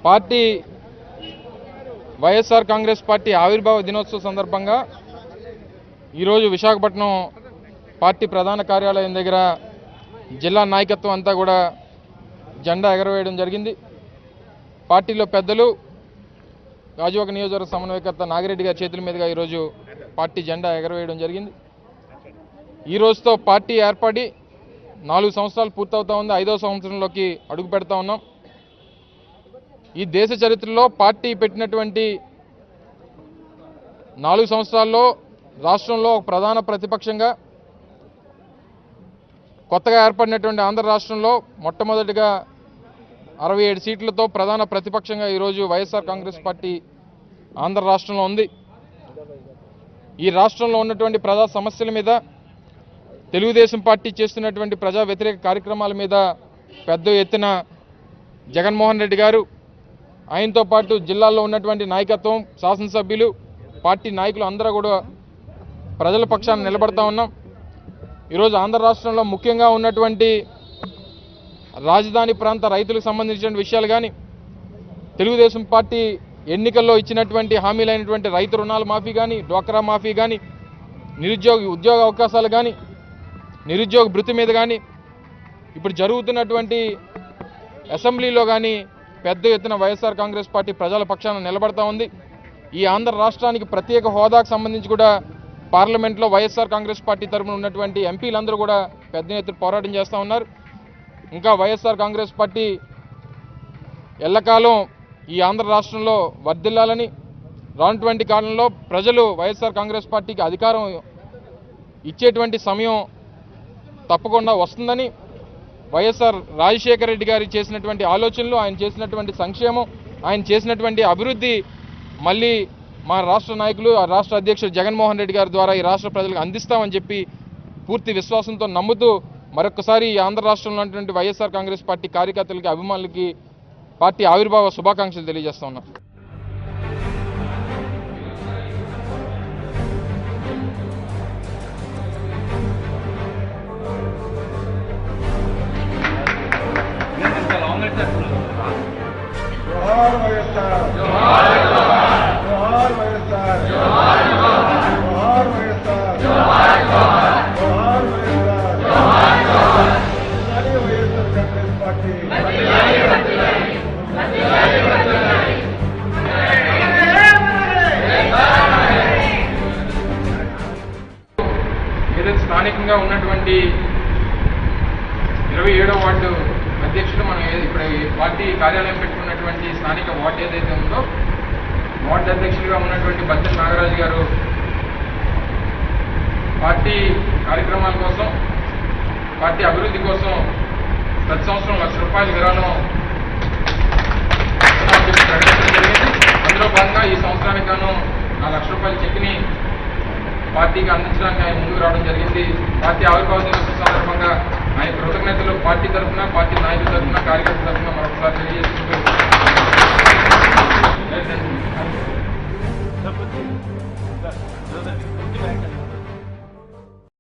Party YSR Congress party ఆవిర్భావ దినోత్సవ సందర్భంగా ఈరోజు విశాఖపట్నం పార్టీ ప్రధాన కార్యాలయం దగ్గర జిల్లా నాయకత్వం అంతా కూడా జెండా ఎగరవేయడం జరిగింది. పార్టీలో పెద్దలు గాజువాక నియోజకవర్గ సమన్వయకర్త నాగిరెడ్డి గారి చేతుల మీదుగా ఈరోజు పార్టీ జెండా ఎగరవేయడం జరిగింది. ఈ రోజుతో పార్టీ ఏర్పడి 4 సంవత్సరాలు పూర్తవుతా ఉంది. 5వ సంవత్సరంలోకి అడుగు పెడతా ఉన్నాం. ఈ దేశ చరిత్రలో పార్టీ పెట్టినటువంటి 4 సంవత్సరాల్లో రాష్ట్రంలో ప్రధాన ప్రతిపక్షంగా కొత్తగా ఏర్పడినటువంటి ఆంధ్ర రాష్ట్రంలో మొట్టమొదటిగా 67 సీట్లతో ప్రధాన ప్రతిపక్షంగా ఈరోజు వైఎస్ఆర్ కాంగ్రెస్ పార్టీ ఆంధ్ర రాష్ట్రంలో ఉంది. ఈ రాష్ట్రంలో ఉన్నటువంటి ప్రజా సమస్యల మీద, తెలుగుదేశం పార్టీ చేస్తున్నటువంటి ప్రజా వ్యతిరేక కార్యక్రమాల మీద పెద్ద ఎత్తున జగన్మోహన్ రెడ్డి గారు, ఆయనతో పాటు జిల్లాల్లో ఉన్నటువంటి నాయకత్వం, శాసనసభ్యులు, పార్టీ నాయకులు అందరూ కూడా ప్రజల పక్షాన నిలబడతా ఉన్నాం. ఈరోజు ఆంధ్ర రాష్ట్రంలో ముఖ్యంగా ఉన్నటువంటి రాజధాని ప్రాంత రైతులకు సంబంధించిన విషయాలు కానీ, తెలుగుదేశం పార్టీ ఎన్నికల్లో ఇచ్చినటువంటి హామీలైనటువంటి రైతు రుణాల మాఫీ కానీ, డ్వాక్రా మాఫీ కానీ, ఉద్యోగ అవకాశాలు కానీ, నిరుద్యోగ భృతి మీద కానీ, ఇప్పుడు జరుగుతున్నటువంటి అసెంబ్లీలో కానీ పెద్ద ఎత్తున వైఎస్ఆర్ కాంగ్రెస్ పార్టీ ప్రజల పక్షాన నిలబడతా ఉంది. ఈ ఆంధ్ర రాష్ట్రానికి ప్రత్యేక హోదాకు సంబంధించి కూడా పార్లమెంట్లో వైఎస్ఆర్ కాంగ్రెస్ పార్టీ తరఫున ఉన్నటువంటి ఎంపీలందరూ కూడా పెద్ద ఎత్తున పోరాటం చేస్తూ ఉన్నారు. ఇంకా వైఎస్ఆర్ కాంగ్రెస్ పార్టీ ఎల్లకాలం ఈ ఆంధ్ర రాష్ట్రంలో వర్ధిల్లాలని, రానున్నటువంటి కాలంలో ప్రజలు వైఎస్ఆర్ కాంగ్రెస్ పార్టీకి అధికారం ఇచ్చేటువంటి సమయం తప్పకుండా వస్తుందని, వైఎస్ఆర్ రాజశేఖర రెడ్డి గారు చేసినటువంటి ఆలోచనలు, ఆయన చేసినటువంటి సంక్షేమం, ఆయన చేసినటువంటి అభివృద్ధి మళ్ళీ మా రాష్ట్ర నాయకులు, రాష్ట్ర అధ్యక్షుడు జగన్మోహన్ రెడ్డి గారి ద్వారా ఈ రాష్ట్ర ప్రజలకు అందిస్తామని చెప్పి పూర్తి విశ్వాసంతో నమ్ముతూ మరొకసారి ఈ ఆంధ్ర రాష్ట్రంలో ఉన్నటువంటి వైఎస్ఆర్ కాంగ్రెస్ పార్టీ కార్యకర్తలకి, అభిమానులకి పార్టీ ఆవిర్భావ శుభాకాంక్షలు తెలియజేస్తా ఉన్నాం. స్థానికంగా ఉన్నటువంటి 27వ వార్డు అధ్యక్షుడు, మనం ఇప్పుడు పార్టీ కార్యాలయం పెట్టుకున్నటువంటి స్థానిక వార్డు ఏదైతే ఉందో వార్డు అధ్యక్షులుగా ఉన్నటువంటి బత్తెన నాగరాజు గారు పార్టీ కార్యక్రమాల కోసం, పార్టీ అభివృద్ధి కోసం ప్రతి సంవత్సరం ₹1,00,000 విరాళం ప్రకటించడం జరిగింది. అందులో భాగంగా ఈ సంవత్సరానికి గాను ₹1,00,000 చెక్ని పార్టీకి అందించడానికి ఆయన ముందుకు రావడం జరిగింది. పార్టీ ఆవిర్భావ దినోత్సవ సందర్భంగా ఆయన కృతజ్ఞతలు పార్టీ తరఫున